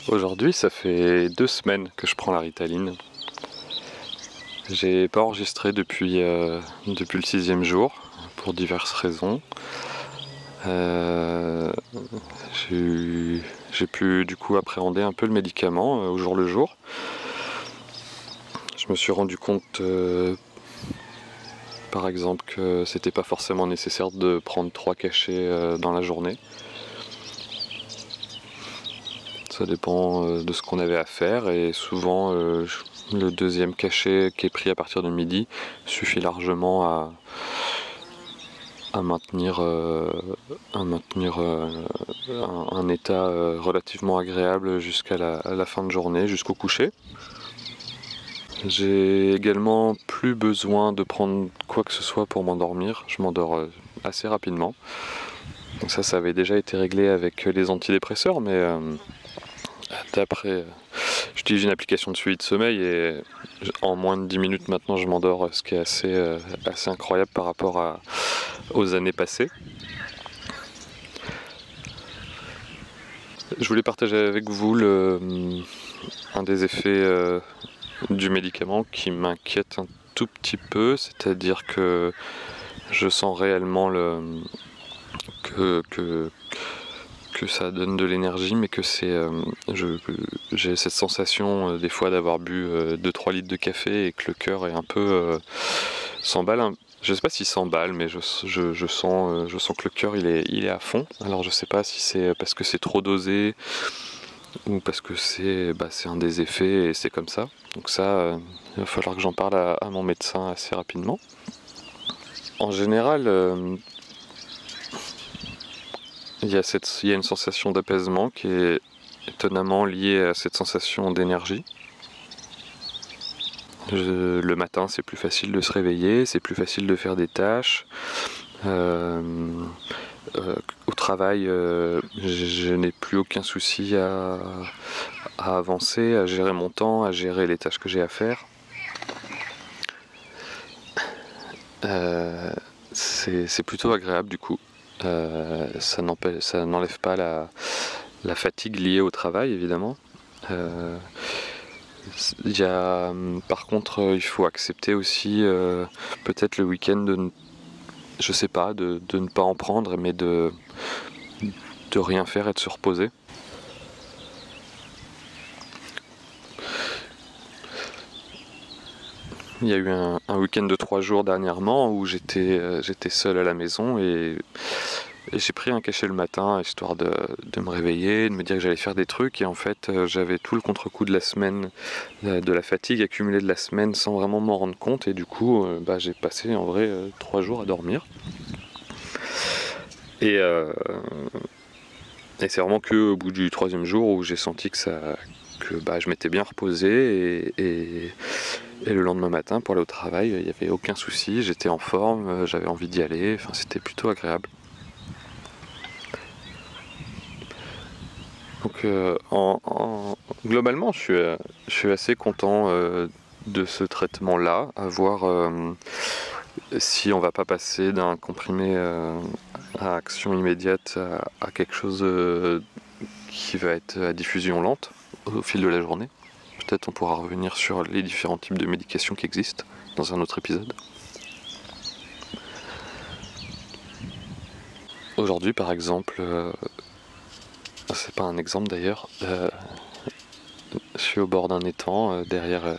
Aujourd'hui, ça fait 2 semaines que je prends la Ritaline. J'ai pas enregistré depuis le 6e jour, pour diverses raisons. Euh, j'ai pu du coup appréhender un peu le médicament au jour le jour. Je me suis rendu compte, par exemple, que c'était pas forcément nécessaire de prendre 3 cachets dans la journée. Ça dépend de ce qu'on avait à faire et souvent le deuxième cachet qui est pris à partir de midi suffit largement à maintenir un état relativement agréable jusqu'à la fin de journée, jusqu'au coucher. J'ai également plus besoin de prendre quoi que ce soit pour m'endormir, je m'endors assez rapidement. Donc ça avait déjà été réglé avec les antidépresseurs, mais d'après, j'utilise une application de suivi de sommeil et en moins de 10 minutes maintenant je m'endors, ce qui est assez incroyable par rapport aux années passées. Je voulais partager avec vous un des effets du médicament qui m'inquiète un tout petit peu, c'est-à-dire que je sens réellement que ça donne de l'énergie, mais que j'ai cette sensation des fois d'avoir bu 2-3 litres de café et que le cœur est un peu s'emballe. Je sais pas s'il s'emballe, mais je sens que le cœur il est à fond. Alors je sais pas si c'est parce que c'est trop dosé ou parce que c'est un des effets et c'est comme ça. Donc ça, il va falloir que j'en parle à mon médecin assez rapidement. En général, il y a une sensation d'apaisement qui est étonnamment liée à cette sensation d'énergie. Le matin, c'est plus facile de se réveiller, c'est plus facile de faire des tâches. Au travail, je n'ai plus aucun souci à avancer, à gérer mon temps, à gérer les tâches que j'ai à faire. C'est plutôt agréable du coup. Ça n'enlève pas la fatigue liée au travail évidemment. Par contre, il faut accepter aussi peut-être le week-end je sais pas, de ne pas en prendre, mais de rien faire et de se reposer. Il y a eu un week-end de 3 jours dernièrement où j'étais seul à la maison et j'ai pris un cachet le matin histoire de me réveiller, de me dire que j'allais faire des trucs et en fait j'avais tout le contre-coup de la semaine, de la fatigue accumulée de la semaine sans vraiment m'en rendre compte et du coup j'ai passé en vrai 3 jours à dormir. Et c'est vraiment que au bout du 3e jour où j'ai senti que je m'étais bien reposé et le lendemain matin pour aller au travail il n'y avait aucun souci, j'étais en forme, j'avais envie d'y aller, enfin c'était plutôt agréable. Donc globalement je suis assez content de ce traitement là, à voir si on va pas passer d'un comprimé à action immédiate à quelque chose qui va être à diffusion lente au fil de la journée. Peut-être on pourra revenir sur les différents types de médications qui existent dans un autre épisode. Aujourd'hui par exemple, c'est pas un exemple d'ailleurs, je suis au bord d'un étang derrière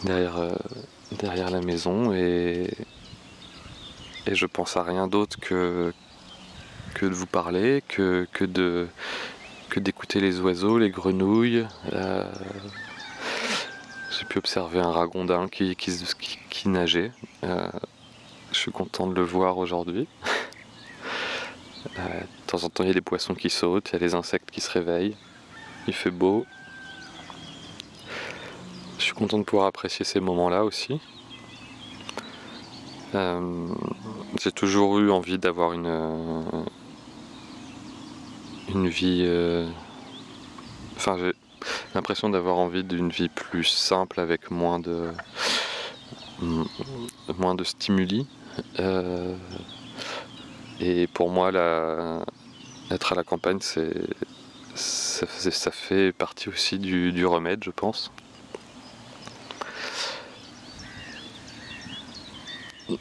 la maison et je pense à rien d'autre que de vous parler, que d'écouter les oiseaux, les grenouilles. J'ai pu observer un ragondin qui nageait. Je suis content de le voir aujourd'hui. De temps en temps il y a des poissons qui sautent, il y a les insectes qui se réveillent. Il fait beau. Je suis content de pouvoir apprécier ces moments-là aussi. J'ai toujours eu envie d'avoir une vie... j'ai l'impression d'avoir envie d'une vie plus simple avec moins de stimuli. Et pour moi, être à la campagne, c'est ça fait partie aussi du remède, je pense.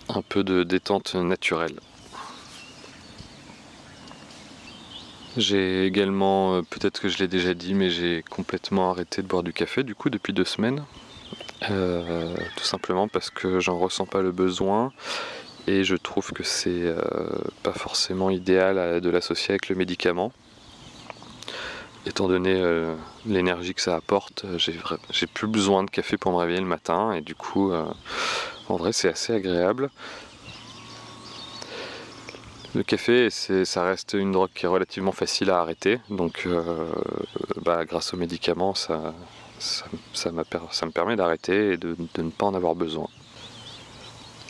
Un peu de détente naturelle. J'ai également, peut-être que je l'ai déjà dit, mais j'ai complètement arrêté de boire du café du coup depuis 2 semaines. Tout simplement parce que j'en ressens pas le besoin et je trouve que c'est pas forcément idéal de l'associer avec le médicament. Étant donné l'énergie que ça apporte, j'ai plus besoin de café pour me réveiller le matin et du coup en vrai c'est assez agréable. Le café, ça reste une drogue qui est relativement facile à arrêter, donc grâce aux médicaments, ça me permet d'arrêter et de ne pas en avoir besoin.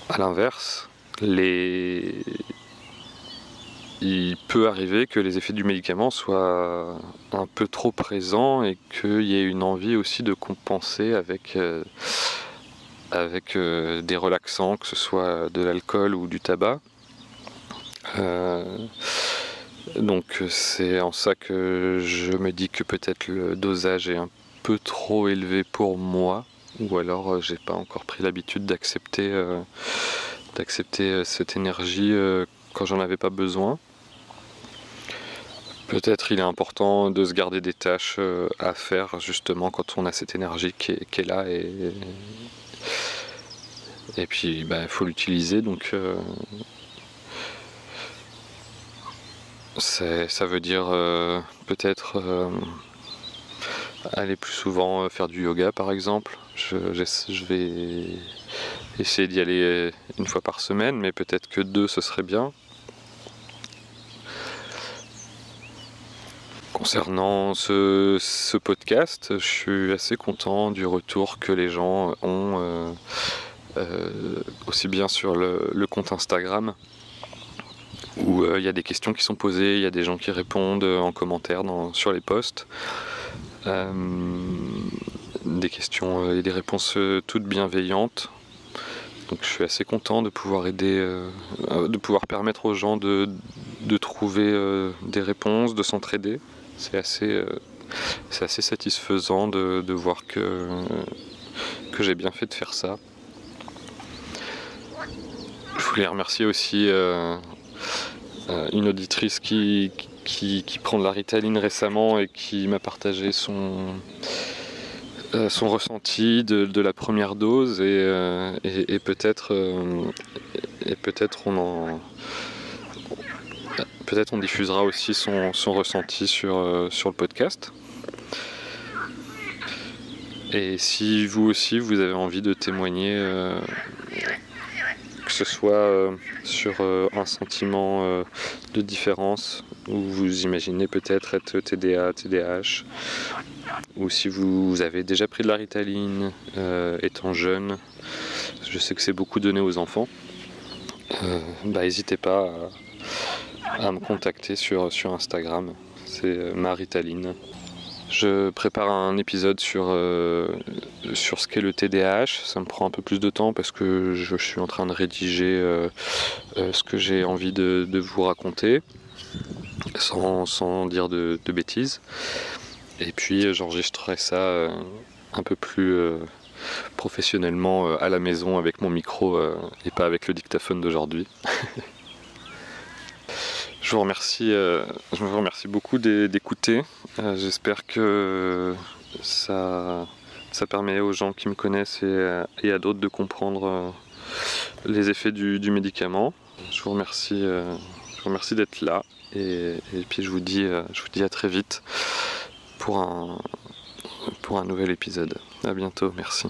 A l'inverse, il peut arriver que les effets du médicament soient un peu trop présents et qu'il y ait une envie aussi de compenser avec des relaxants, que ce soit de l'alcool ou du tabac. Donc c'est en ça que je me dis que peut-être le dosage est un peu trop élevé pour moi, ou alors j'ai pas encore pris l'habitude d'accepter cette énergie quand j'en avais pas besoin. Peut-être il est important de se garder des tâches à faire justement quand on a cette énergie qui est là et puis il faut l'utiliser, donc ça veut dire peut-être aller plus souvent faire du yoga par exemple. Je vais essayer d'y aller 1 fois par semaine, mais peut-être que 2 ce serait bien. Concernant ce podcast, je suis assez content du retour que les gens ont aussi bien sur le compte Instagram, où il y a des questions qui sont posées, il y a des gens qui répondent en commentaire sur les posts. Des questions et des réponses toutes bienveillantes. Donc je suis assez content de pouvoir aider, de pouvoir permettre aux gens de trouver des réponses, de s'entraider. C'est assez satisfaisant de voir que j'ai bien fait de faire ça. Je voulais remercier aussi une auditrice qui prend de la Ritaline récemment et qui m'a partagé son ressenti de la première dose et peut-être on diffusera aussi son ressenti sur le podcast. Et si vous aussi vous avez envie de témoigner, que ce soit sur un sentiment de différence, ou vous imaginez peut-être être TDA, TDAH, ou si vous avez déjà pris de la Ritaline étant jeune, je sais que c'est beaucoup donné aux enfants, n'hésitez pas à me contacter sur Instagram, c'est ma Ritaline. Je prépare un épisode sur ce qu'est le TDAH. Ça me prend un peu plus de temps parce que je suis en train de rédiger ce que j'ai envie de vous raconter, sans dire de bêtises. Et puis j'enregistrerai ça un peu plus professionnellement à la maison avec mon micro et pas avec le dictaphone d'aujourd'hui. Je vous remercie beaucoup d'écouter. J'espère que ça permet aux gens qui me connaissent et à d'autres de comprendre les effets du médicament. Je vous remercie d'être là et puis je vous dis à très vite pour un nouvel épisode. À bientôt, merci.